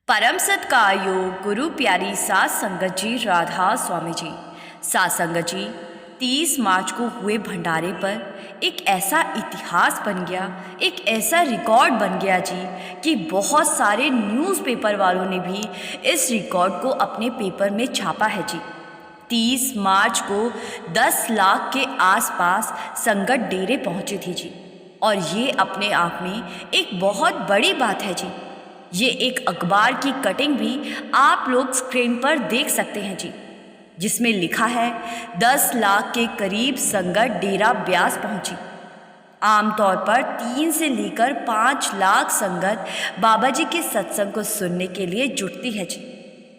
परम सत्कार गुरु प्यारी सात संगत जी राधा स्वामी जी। सात संगत जी 30 मार्च को हुए भंडारे पर एक ऐसा इतिहास बन गया, एक ऐसा रिकॉर्ड बन गया जी कि बहुत सारे न्यूज़पेपर वालों ने भी इस रिकॉर्ड को अपने पेपर में छापा है जी। 30 मार्च को 10 लाख के आसपास संगत डेरे पहुंचे थे जी, और ये अपने आप में एक बहुत बड़ी बात है जी। ये एक अखबार की कटिंग भी आप लोग स्क्रीन पर देख सकते हैं जी, जिसमें लिखा है 10 लाख के करीब संगत डेरा ब्यास पहुंची। आमतौर पर 3 से लेकर 5 लाख संगत बाबा जी के सत्संग को सुनने के लिए जुटती है जी,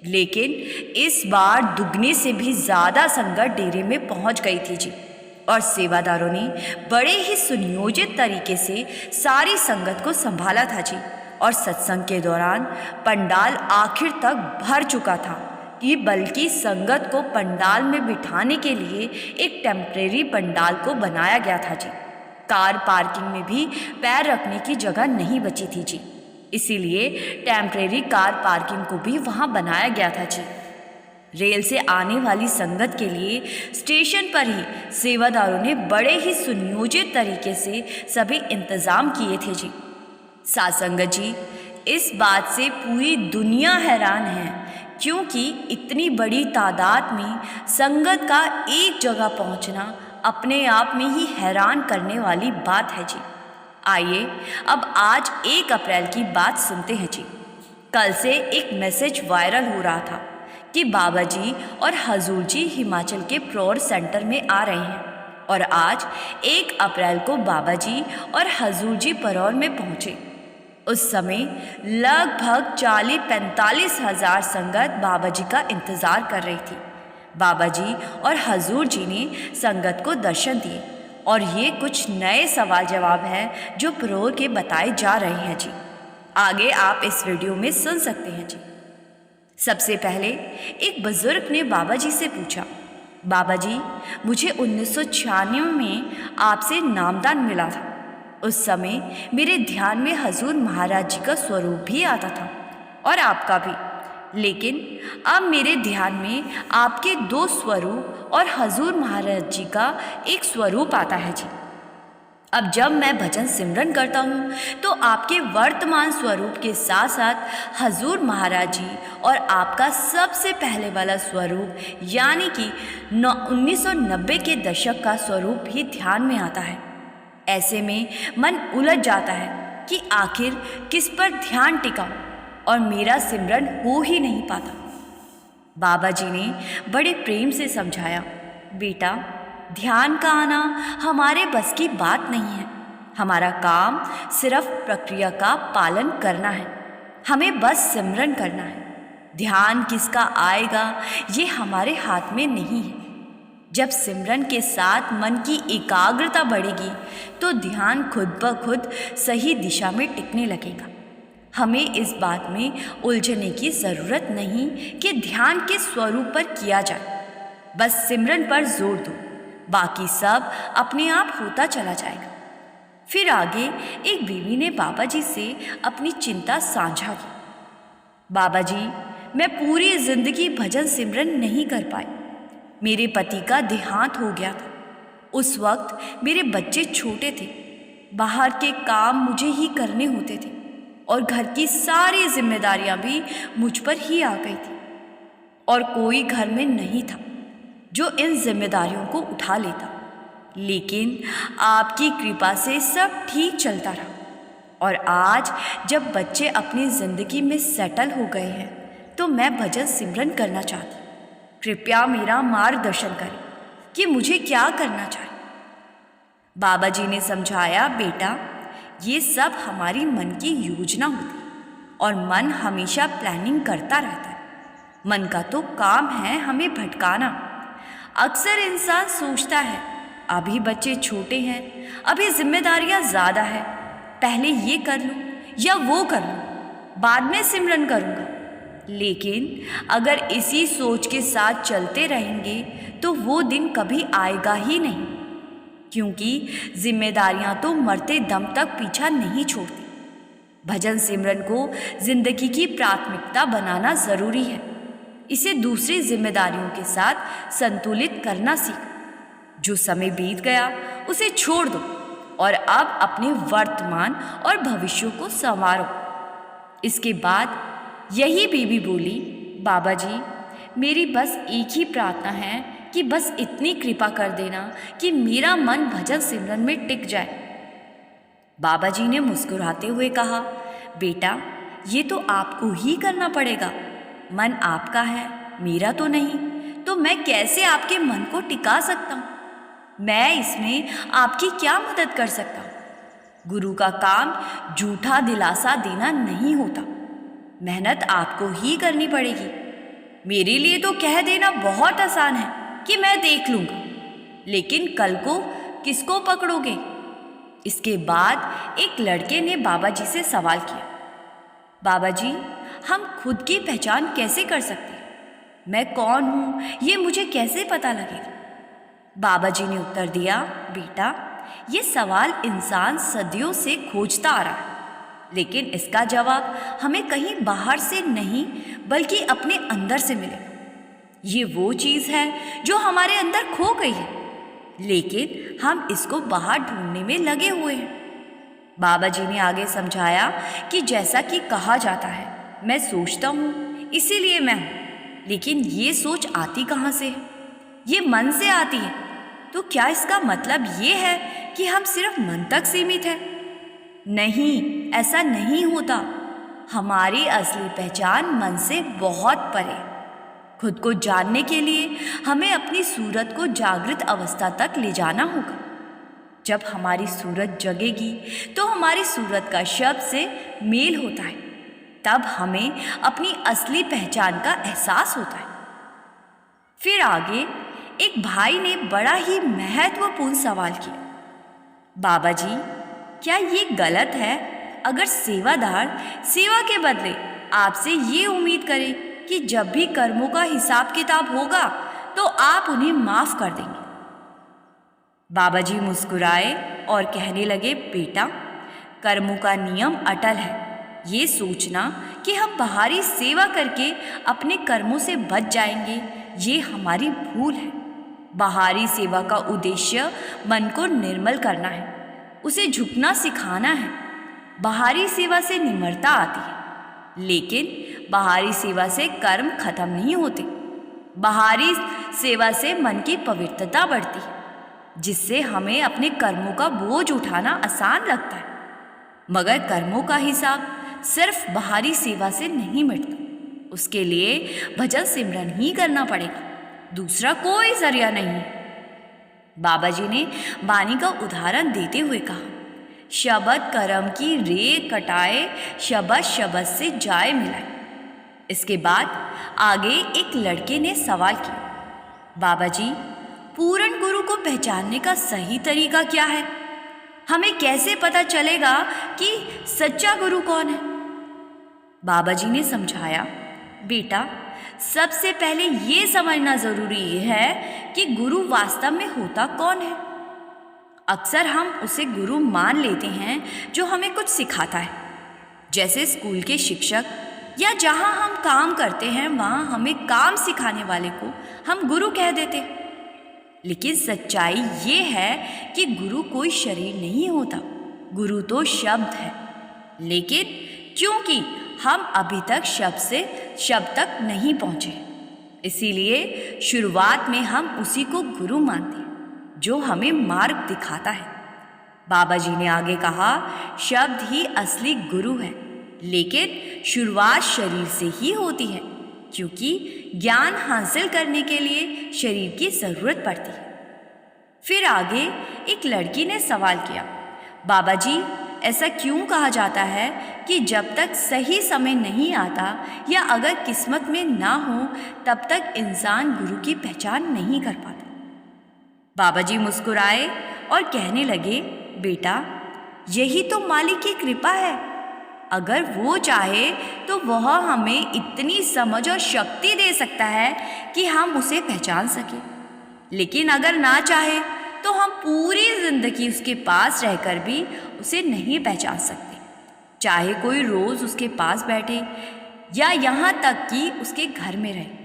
लेकिन इस बार दुगने से भी ज़्यादा संगत डेरे में पहुंच गई थी जी, और सेवादारों ने बड़े ही सुनियोजित तरीके से सारी संगत को संभाला था जी। और सत्संग के दौरान पंडाल आखिर तक भर चुका था कि बल्कि संगत को पंडाल में बिठाने के लिए एक टेम्परेरी पंडाल को बनाया गया था जी। कार पार्किंग में भी पैर रखने की जगह नहीं बची थी जी, इसीलिए टेम्परेरी कार पार्किंग को भी वहां बनाया गया था जी। रेल से आने वाली संगत के लिए स्टेशन पर ही सेवादारों ने बड़े ही सुनियोजित तरीके से सभी इंतजाम किए थे जी। सात संगत जी, इस बात से पूरी दुनिया हैरान है, क्योंकि इतनी बड़ी तादाद में संगत का एक जगह पहुंचना अपने आप में ही हैरान करने वाली बात है जी। आइए अब आज 1 अप्रैल की बात सुनते हैं जी। कल से एक मैसेज वायरल हो रहा था कि बाबा जी और हजूर जी हिमाचल के प्रौढ़ सेंटर में आ रहे हैं, और आज 1 अप्रैल को बाबा जी और हजूर जी परौर में पहुंचे। उस समय लगभग 40-45 हज़ार संगत बाबा जी का इंतज़ार कर रही थी। बाबा जी और हजूर जी ने संगत को दर्शन दिए, और ये कुछ नए सवाल जवाब हैं जो प्रोर के बताए जा रहे हैं जी। आगे आप इस वीडियो में सुन सकते हैं जी। सबसे पहले एक बुजुर्ग ने बाबा जी से पूछा, बाबा जी मुझे 1996 में आपसे नामदान मिला था। उस समय मेरे ध्यान में हजूर महाराज जी का स्वरूप भी आता था और आपका भी, लेकिन अब मेरे ध्यान में आपके 2 स्वरूप और हजूर महाराज जी का एक स्वरूप आता है जी। अब जब मैं भजन सिमरन करता हूँ तो आपके वर्तमान स्वरूप के साथ साथ हजूर महाराज जी और आपका सबसे पहले वाला स्वरूप यानी कि 1990 के दशक का स्वरूप ही ध्यान में आता है। ऐसे में मन उलझ जाता है कि आखिर किस पर ध्यान टिकाऊं, और मेरा सिमरन हो ही नहीं पाता। बाबा जी ने बड़े प्रेम से समझाया, बेटा ध्यान का आना हमारे बस की बात नहीं है। हमारा काम सिर्फ प्रक्रिया का पालन करना है, हमें बस सिमरन करना है। ध्यान किसका आएगा ये हमारे हाथ में नहीं है। जब सिमरन के साथ मन की एकाग्रता बढ़ेगी तो ध्यान खुद ब खुद सही दिशा में टिकने लगेगा। हमें इस बात में उलझने की ज़रूरत नहीं कि ध्यान के स्वरूप पर किया जाए, बस सिमरन पर जोर दो, बाकी सब अपने आप होता चला जाएगा। फिर आगे एक बीवी ने बाबा जी से अपनी चिंता साझा की, बाबा जी मैं पूरी जिंदगी भजन सिमरन नहीं कर पाई। मेरे पति का देहांत हो गया था। उस वक्त मेरे बच्चे छोटे थे, बाहर के काम मुझे ही करने होते थे, और घर की सारी जिम्मेदारियां भी मुझ पर ही आ गई थी, और कोई घर में नहीं था जो इन जिम्मेदारियों को उठा लेता। लेकिन आपकी कृपा से सब ठीक चलता रहा, और आज जब बच्चे अपनी ज़िंदगी में सेटल हो गए हैं तो मैं भजन सिमरन करना चाहती। कृपया मेरा मार्गदर्शन करें कि मुझे क्या करना चाहिए। बाबा जी ने समझाया, बेटा ये सब हमारी मन की योजना होती है, और मन हमेशा प्लानिंग करता रहता है। मन का तो काम है हमें भटकाना। अक्सर इंसान सोचता है अभी बच्चे छोटे हैं, अभी जिम्मेदारियां ज़्यादा है, पहले ये कर लूँ या वो कर लूँ, बाद में सिमरन करूँगा। लेकिन अगर इसी सोच के साथ चलते रहेंगे तो वो दिन कभी आएगा ही नहीं, क्योंकि जिम्मेदारियां तो मरते दम तक पीछा नहीं छोड़ती। भजन सिमरन को जिंदगी की प्राथमिकता बनाना जरूरी है। इसे दूसरी जिम्मेदारियों के साथ संतुलित करना सीखो। जो समय बीत गया उसे छोड़ दो और अब अपने वर्तमान और भविष्य को संवारो। इसके बाद यही बीबी बोली, बाबा जी, मेरी बस एक ही प्रार्थना है कि बस इतनी कृपा कर देना कि मेरा मन भजन सिमरन में टिक जाए। बाबा जी ने मुस्कुराते हुए कहा, बेटा, ये तो आपको ही करना पड़ेगा। मन आपका है, मेरा तो नहीं, तो मैं कैसे आपके मन को टिका सकता हूँ? मैं इसमें आपकी क्या मदद कर सकता हूँ? गुरु का काम झूठा दिलासा देना नहीं होता। मेहनत आपको ही करनी पड़ेगी। मेरे लिए तो कह देना बहुत आसान है कि मैं देख लूँगा, लेकिन कल को किसको पकड़ोगे? इसके बाद एक लड़के ने बाबा जी से सवाल किया, बाबा जी, हम खुद की पहचान कैसे कर सकते हैं? मैं कौन हूँ ये मुझे कैसे पता लगेगा? बाबा जी ने उत्तर दिया, बेटा, ये सवाल इंसान सदियों से खोजता आ रहा है, लेकिन इसका जवाब हमें कहीं बाहर से नहीं बल्कि अपने अंदर से मिलेगा। ये वो चीज़ है जो हमारे अंदर खो गई है, लेकिन हम इसको बाहर ढूंढने में लगे हुए हैं। बाबा जी ने आगे समझाया कि जैसा कि कहा जाता है, मैं सोचता हूँ इसीलिए मैं हूँ, लेकिन ये सोच आती कहाँ से है? ये मन से आती है। तो क्या इसका मतलब ये है कि हम सिर्फ मन तक सीमित हैं? नहीं, ऐसा नहीं होता। हमारी असली पहचान मन से बहुत परे। खुद को जानने के लिए हमें अपनी सूरत को जागृत अवस्था तक ले जाना होगा। जब हमारी सूरत जगेगी तो हमारी सूरत का शब्द से मेल होता है, तब हमें अपनी असली पहचान का एहसास होता है। फिर आगे एक भाई ने बड़ा ही महत्वपूर्ण सवाल किया, बाबा जी, क्या ये गलत है अगर सेवादार सेवा के बदले आपसे ये उम्मीद करे कि जब भी कर्मों का हिसाब किताब होगा तो आप उन्हें माफ कर देंगे? बाबा जी मुस्कुराए और कहने लगे, बेटा, कर्मों का नियम अटल है। ये सोचना कि हम बाहरी सेवा करके अपने कर्मों से बच जाएंगे, ये हमारी भूल है। बाहरी सेवा का उद्देश्य मन को निर्मल करना है, उसे झुकना सिखाना है। बाहरी सेवा से निम्रता आती है, लेकिन बाहरी सेवा से कर्म खत्म नहीं होते। बाहरी सेवा से मन की पवित्रता बढ़ती है, जिससे हमें अपने कर्मों का बोझ उठाना आसान लगता है। मगर कर्मों का हिसाब सिर्फ बाहरी सेवा से नहीं मिटता। उसके लिए भजन सिमरन ही करना पड़ेगा, दूसरा कोई जरिया नहीं है। बाबा जी ने वाणी का उदाहरण देते हुए कहा, शबद करम की रे कटाए, शबद शबद से जाए मिलाए। इसके बाद आगे एक लड़के ने सवाल किया, बाबा जी, पूर्ण गुरु को पहचानने का सही तरीका क्या है? हमें कैसे पता चलेगा कि सच्चा गुरु कौन है? बाबा जी ने समझाया, बेटा, सबसे पहले ये समझना जरूरी है कि गुरु वास्तव में होता कौन है। अक्सर हम उसे गुरु मान लेते हैं जो हमें कुछ सिखाता है, जैसे स्कूल के शिक्षक, या जहाँ हम काम करते हैं वहाँ हमें काम सिखाने वाले को हम गुरु कह देते हैं। लेकिन सच्चाई ये है कि गुरु कोई शरीर नहीं होता, गुरु तो शब्द है। लेकिन क्योंकि हम अभी तक शब्द से शब्द तक नहीं पहुँचे, इसीलिए शुरुआत में हम उसी को गुरु मानते हैं जो हमें मार्ग दिखाता है। बाबा जी ने आगे कहा, शब्द ही असली गुरु है, लेकिन शुरुआत शरीर से ही होती है, क्योंकि ज्ञान हासिल करने के लिए शरीर की ज़रूरत पड़ती है। फिर आगे एक लड़की ने सवाल किया, बाबा जी, ऐसा क्यों कहा जाता है कि जब तक सही समय नहीं आता या अगर किस्मत में ना हो तब तक इंसान गुरु की पहचान नहीं कर पाता? बाबा जी मुस्कुराए और कहने लगे, बेटा, यही तो मालिक की कृपा है। अगर वो चाहे तो वह हमें इतनी समझ और शक्ति दे सकता है कि हम उसे पहचान सकें, लेकिन अगर ना चाहे तो हम पूरी जिंदगी उसके पास रहकर भी उसे नहीं पहचान सकते। चाहे कोई रोज़ उसके पास बैठे या यहाँ तक कि उसके घर में रहे।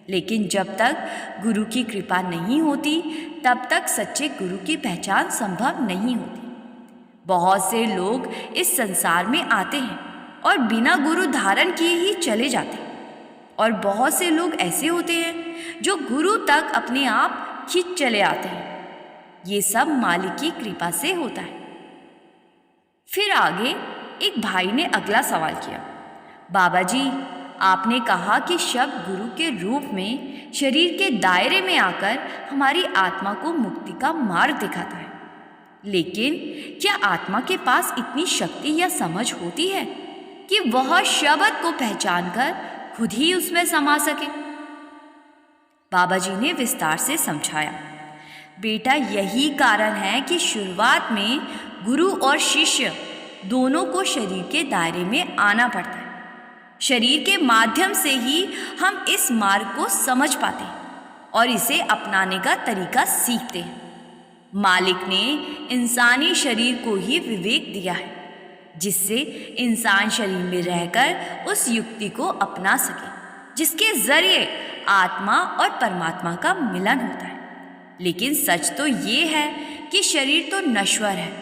लेकिन जब तक गुरु की कृपा नहीं होती तब तक सच्चे गुरु की पहचान संभव नहीं होती। बहुत से लोग इस संसार में आते हैं और बिना गुरु धारण किए ही चले जाते हैं, और बहुत से लोग ऐसे होते हैं जो गुरु तक अपने आप खींच चले आते हैं। ये सब मालिक की कृपा से होता है। फिर आगे एक भाई ने अगला सवाल किया, बाबा जी, आपने कहा कि शब्द गुरु के रूप में शरीर के दायरे में आकर हमारी आत्मा को मुक्ति का मार्ग दिखाता है, लेकिन क्या आत्मा के पास इतनी शक्ति या समझ होती है कि वह शब्द को पहचान कर खुद ही उसमें समा सके? बाबा जी ने विस्तार से समझाया, बेटा, यही कारण है कि शुरुआत में गुरु और शिष्य दोनों को शरीर के दायरे में आना पड़ता है। शरीर के माध्यम से ही हम इस मार्ग को समझ पाते हैं और इसे अपनाने का तरीका सीखते हैं। मालिक ने इंसानी शरीर को ही विवेक दिया है, जिससे इंसान शरीर में रहकर उस युक्ति को अपना सके जिसके जरिए आत्मा और परमात्मा का मिलन होता है। लेकिन सच तो ये है कि शरीर तो नश्वर है,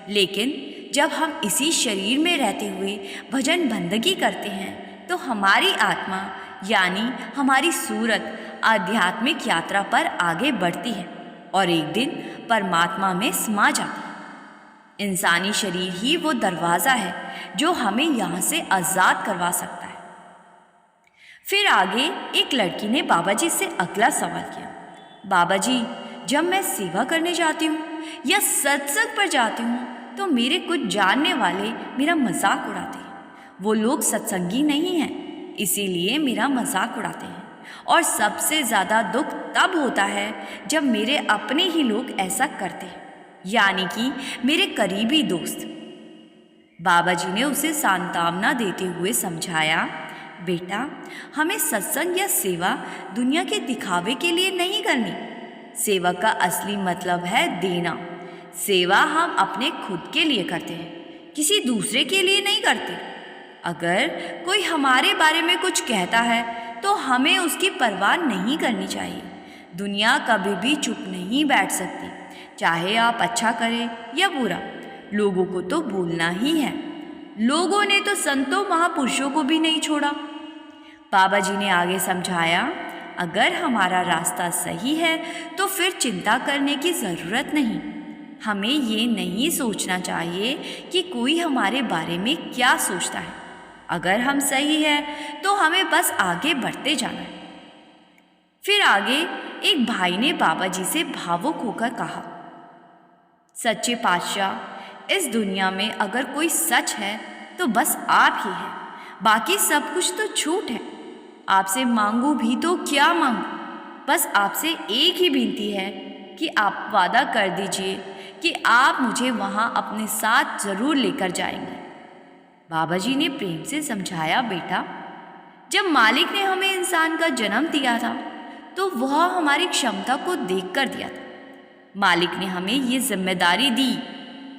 लेकिन जब हम इसी शरीर में रहते हुए भजन बंदगी करते हैं तो हमारी आत्मा यानी हमारी सूरत आध्यात्मिक यात्रा पर आगे बढ़ती है और एक दिन परमात्मा में समा जाती है। इंसानी शरीर ही वो दरवाज़ा है जो हमें यहाँ से आज़ाद करवा सकता है। फिर आगे एक लड़की ने बाबा जी से अगला सवाल किया, बाबा जी, जब मैं सेवा करने जाती हूँ या सत्संग पर जाती हूँ तो मेरे कुछ जानने वाले मेरा मजाक उड़ाते हैं। वो लोग सत्संगी नहीं हैं, इसीलिए मेरा मजाक उड़ाते हैं, और सबसे ज़्यादा दुख तब होता है जब मेरे अपने ही लोग ऐसा करते हैं, यानी कि मेरे करीबी दोस्त। बाबा जी ने उसे सांत्वना देते हुए समझाया, बेटा, हमें सत्संग या सेवा दुनिया के दिखावे के लिए नहीं करनी। सेवा का असली मतलब है देना। सेवा हम अपने खुद के लिए करते हैं, किसी दूसरे के लिए नहीं करते। अगर कोई हमारे बारे में कुछ कहता है तो हमें उसकी परवाह नहीं करनी चाहिए। दुनिया कभी भी चुप नहीं बैठ सकती, चाहे आप अच्छा करें या बुरा, लोगों को तो बोलना ही है। लोगों ने तो संतों महापुरुषों को भी नहीं छोड़ा। बाबा जी ने आगे समझाया, अगर हमारा रास्ता सही है तो फिर चिंता करने की ज़रूरत नहीं। हमें ये नहीं सोचना चाहिए कि कोई हमारे बारे में क्या सोचता है। अगर हम सही हैं तो हमें बस आगे बढ़ते जाना है। फिर आगे एक भाई ने बाबा जी से भावुक होकर कहा, सच्चे पातशाह, इस दुनिया में अगर कोई सच है तो बस आप ही हैं, बाकी सब कुछ तो झूठ है। आपसे मांगू भी तो क्या मांगू, बस आपसे एक ही विनती है कि आप वादा कर दीजिए कि आप मुझे वहाँ अपने साथ ज़रूर लेकर जाएंगे। बाबा जी ने प्रेम से समझाया, बेटा, जब मालिक ने हमें इंसान का जन्म दिया था तो वह हमारी क्षमता को देखकर दिया था। मालिक ने हमें ये जिम्मेदारी दी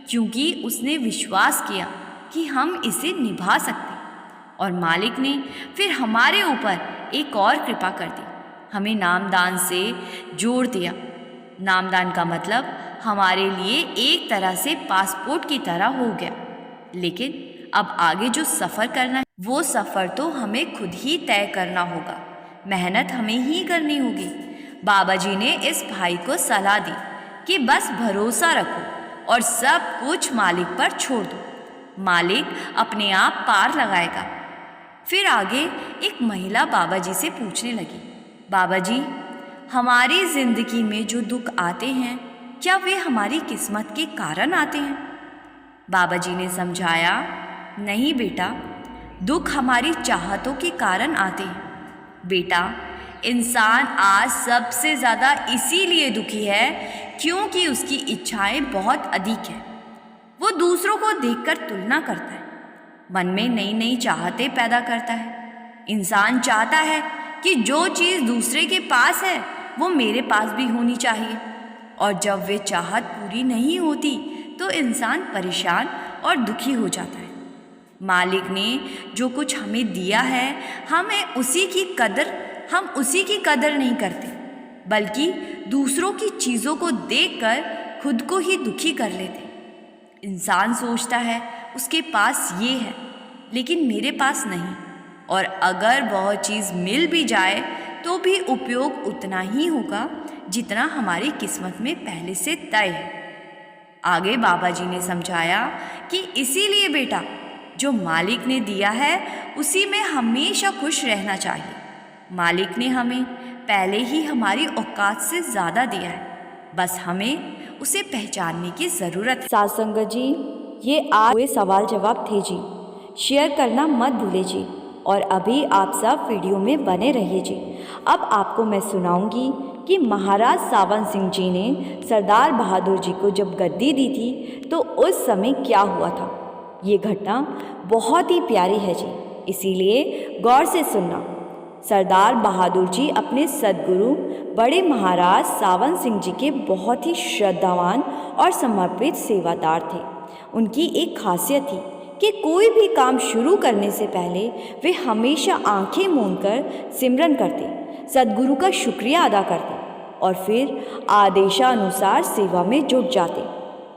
क्योंकि उसने विश्वास किया कि हम इसे निभा सकते, और मालिक ने फिर हमारे ऊपर एक और कृपा कर दी, हमें नामदान से जोड़ दिया। नामदान का मतलब हमारे लिए एक तरह से पासपोर्ट की तरह हो गया। लेकिन अब आगे जो सफ़र करना है वो सफ़र तो हमें खुद ही तय करना होगा, मेहनत हमें ही करनी होगी। बाबा जी ने इस भाई को सलाह दी कि बस भरोसा रखो और सब कुछ मालिक पर छोड़ दो, मालिक अपने आप पार लगाएगा। फिर आगे एक महिला बाबा जी से पूछने लगी, बाबा जी, हमारी ज़िंदगी में जो दुख आते हैं क्या वे हमारी किस्मत के कारण आते हैं? बाबा जी ने समझाया, नहीं बेटा, दुख हमारी चाहतों के कारण आते हैं। बेटा, इंसान आज सबसे ज़्यादा इसीलिए दुखी है क्योंकि उसकी इच्छाएं बहुत अधिक हैं। वो दूसरों को देखकर तुलना करता है, मन में नई नई चाहतें पैदा करता है। इंसान चाहता है कि जो चीज़ दूसरे के पास है वो मेरे पास भी होनी चाहिए, और जब वे चाहत पूरी नहीं होती तो इंसान परेशान और दुखी हो जाता है। मालिक ने जो कुछ हमें दिया है हम उसी की कदर नहीं करते, बल्कि दूसरों की चीज़ों को देखकर खुद को ही दुखी कर लेते। इंसान सोचता है उसके पास ये है लेकिन मेरे पास नहीं, और अगर वह चीज़ मिल भी जाए तो भी उपयोग उतना ही होगा जितना हमारी किस्मत में पहले से तय है। आगे बाबा जी ने समझाया कि इसीलिए बेटा, जो मालिक ने दिया है उसी में हमेशा खुश रहना चाहिए। मालिक ने हमें पहले ही हमारी औकात से ज़्यादा दिया है, बस हमें उसे पहचानने की ज़रूरत है। साथ संगत जी, ये आज हुए सवाल जवाब थे जी। शेयर करना मत भूलिए जी, और अभी आप सब वीडियो में बने रहिए जी। अब आपको मैं सुनाऊंगी कि महाराज सावन सिंह जी ने सरदार बहादुर जी को जब गद्दी दी थी तो उस समय क्या हुआ था। ये घटना बहुत ही प्यारी है जी, इसीलिए गौर से सुनना। सरदार बहादुर जी अपने सद्गुरु बड़े महाराज सावन सिंह जी के बहुत ही श्रद्धावान और समर्पित सेवादार थे। उनकी एक खासियत थी कि कोई भी काम शुरू करने से पहले वे हमेशा आंखें मूंदकर सिमरन करते, सद्गुरु का शुक्रिया अदा करते और फिर आदेशानुसार सेवा में जुट जाते।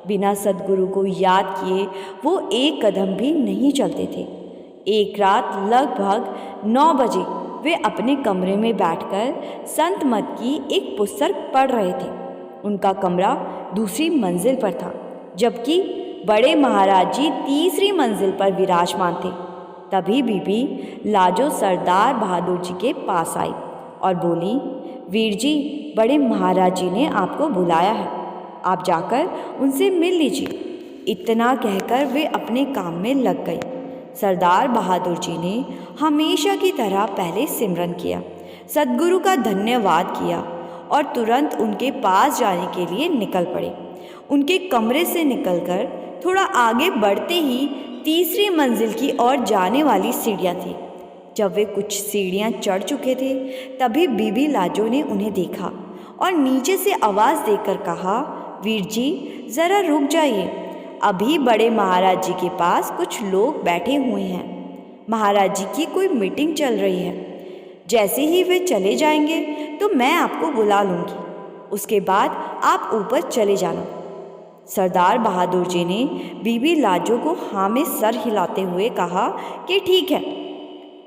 बिना सद्गुरु को याद किए वो एक कदम भी नहीं चलते थे। एक रात लगभग 9 बजे वे अपने कमरे में बैठकर संत मत की एक पुस्तक पढ़ रहे थे। उनका कमरा दूसरी मंजिल पर था, जबकि बड़े महाराज जी तीसरी मंजिल पर विराजमान थे। तभी बीबी लाजो सरदार बहादुर जी के पास आई और बोली, वीर जी, बड़े महाराज जी ने आपको बुलाया है, आप जाकर उनसे मिल लीजिए। इतना कहकर वे अपने काम में लग गई। सरदार बहादुर जी ने हमेशा की तरह पहले सिमरन किया, सद्गुरु का धन्यवाद किया और तुरंत उनके पास जाने के लिए निकल पड़े। उनके कमरे से निकलकर थोड़ा आगे बढ़ते ही तीसरी मंजिल की ओर जाने वाली सीढ़ियाँ थी। जब वे कुछ सीढ़ियाँ चढ़ चुके थे तभी बीबी लाजो ने उन्हें देखा और नीचे से आवाज़ देकर कहा, वीर जी, ज़रा रुक जाइए, अभी बड़े महाराज जी के पास कुछ लोग बैठे हुए हैं। महाराज जी की कोई मीटिंग चल रही है। जैसे ही वे चले जाएंगे तो मैं आपको बुला लूँगी, उसके बाद आप ऊपर चले जाना। सरदार बहादुर जी ने बीबी लाजो को हाँ में सर हिलाते हुए कहा कि ठीक है।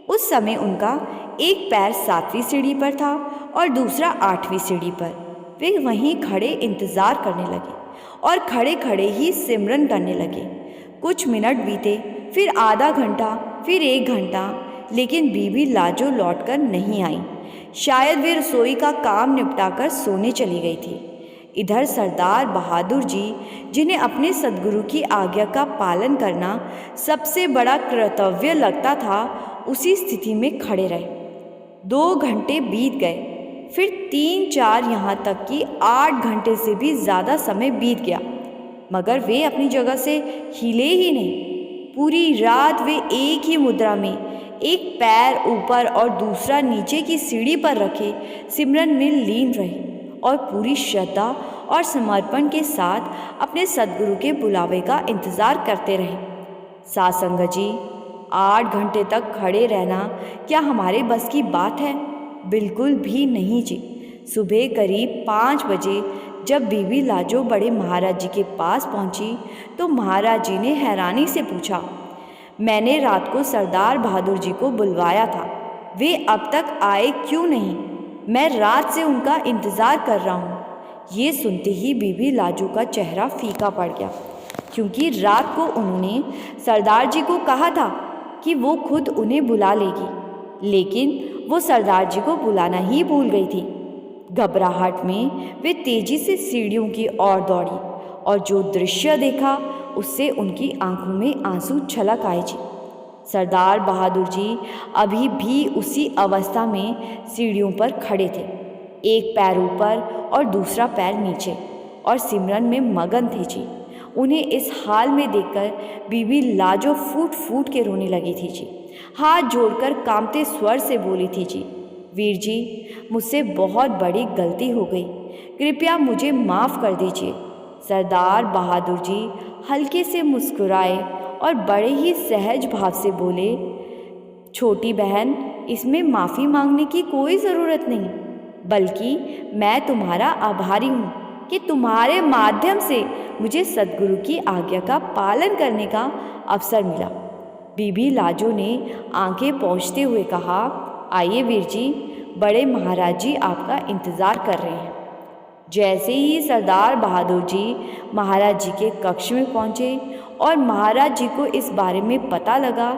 उस समय उनका एक पैर 7वीं सीढ़ी पर था और दूसरा 8वीं सीढ़ी पर। वे वहीं खड़े इंतज़ार करने लगे और खड़े खड़े ही सिमरन करने लगे। कुछ मिनट बीते, फिर आधा घंटा, फिर 1 घंटा, लेकिन बीबी लाजो लौटकर नहीं आई। शायद वे रसोई का काम निपटाकर सोने चली गई थी। इधर सरदार बहादुर जी, जिन्हें अपने सद्गुरु की आज्ञा का पालन करना सबसे बड़ा कर्तव्य लगता था, उसी स्थिति में खड़े रहे। 2 घंटे बीत गए, फिर 3-4, यहाँ तक कि 8 घंटे से भी ज़्यादा समय बीत गया, मगर वे अपनी जगह से हिले ही नहीं। पूरी रात वे एक ही मुद्रा में, एक पैर ऊपर और दूसरा नीचे की सीढ़ी पर रखे सिमरन में लीन रहे और पूरी श्रद्धा और समर्पण के साथ अपने सद्गुरु के बुलावे का इंतज़ार करते रहे। साथ संगत जी, 8 घंटे तक खड़े रहना क्या हमारे बस की बात है? बिल्कुल भी नहीं जी। सुबह करीब 5 बजे जब बीबी लाजो बड़े महाराज जी के पास पहुंची तो महाराज जी ने हैरानी से पूछा, मैंने रात को सरदार बहादुर जी को बुलवाया था, वे अब तक आए क्यों नहीं? मैं रात से उनका इंतज़ार कर रहा हूँ। ये सुनते ही बीबी लाजो का चेहरा फीका पड़ गया, क्योंकि रात को उन्होंने सरदार जी को कहा था कि वो खुद उन्हें बुला लेगी, लेकिन वो सरदार जी को बुलाना ही भूल गई थी। घबराहट में वे तेजी से सीढ़ियों की ओर दौड़ी और जो दृश्य देखा उससे उनकी आंखों में आंसू छलक आए जी। सरदार बहादुर जी अभी भी उसी अवस्था में सीढ़ियों पर खड़े थे, एक पैर ऊपर और दूसरा पैर नीचे, और सिमरन में मगन थे जी। उन्हें इस हाल में देखकर बीबी लाजो फूट फूट के रोने लगी थी जी। हाथ जोड़कर कांपते स्वर से बोली थी जी, वीर जी, मुझसे बहुत बड़ी गलती हो गई, कृपया मुझे माफ़ कर दीजिए। सरदार बहादुर जी हल्के से मुस्कुराए और बड़े ही सहज भाव से बोले, छोटी बहन, इसमें माफ़ी मांगने की कोई ज़रूरत नहीं, बल्कि मैं तुम्हारा आभारी हूँ कि तुम्हारे माध्यम से मुझे सद्गुरु की आज्ञा का पालन करने का अवसर मिला। बीबी लाजो ने आंखें पोंछते हुए कहा, आइए वीर जी, बड़े महाराज जी आपका इंतज़ार कर रहे हैं। जैसे ही सरदार बहादुर जी महाराज जी के कक्ष में पहुँचे और महाराज जी को इस बारे में पता लगा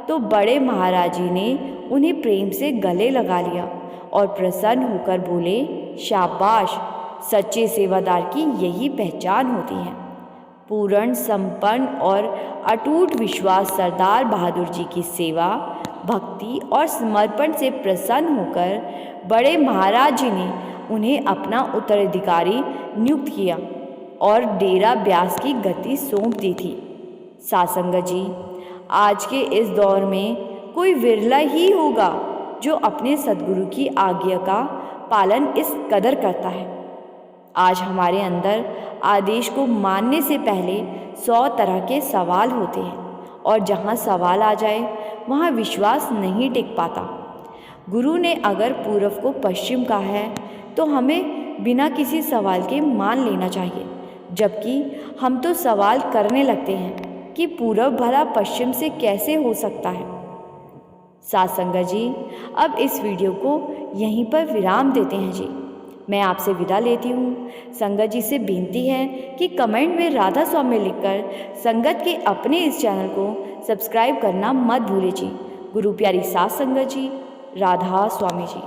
तो बड़े महाराज जी ने उन्हें प्रेम से गले लगा लिया और प्रसन्न होकर बोले, शाबाश, सच्चे सेवादार की यही पहचान होती है। पूर्ण, संपन्न और अटूट विश्वास सरदार बहादुर जी की सेवा, भक्ति और समर्पण से प्रसन्न होकर बड़े महाराज जी ने उन्हें अपना उत्तराधिकारी नियुक्त किया और डेरा ब्यास की गति सौंप दी थी। साध संगत जी, आज के इस दौर में कोई विरला ही होगा जो अपने सद्गुरु की आज्ञा का पालन इस कदर करता है। आज हमारे अंदर आदेश को मानने से पहले 100 तरह के सवाल होते हैं और जहाँ सवाल आ जाए वहाँ विश्वास नहीं टिक पाता। गुरु ने अगर पूर्व को पश्चिम कहा है तो हमें बिना किसी सवाल के मान लेना चाहिए, जबकि हम तो सवाल करने लगते हैं कि पूर्व भला पश्चिम से कैसे हो सकता है। साध संगत जी, अब इस वीडियो को यहीं पर विराम देते हैं जी। मैं आपसे विदा लेती हूँ। संगत जी से बेनती है कि कमेंट में राधा स्वामी लिखकर संगत के अपने इस चैनल को सब्सक्राइब करना मत भूलिए जी। गुरु प्यारी साध संगत जी, राधा स्वामी जी।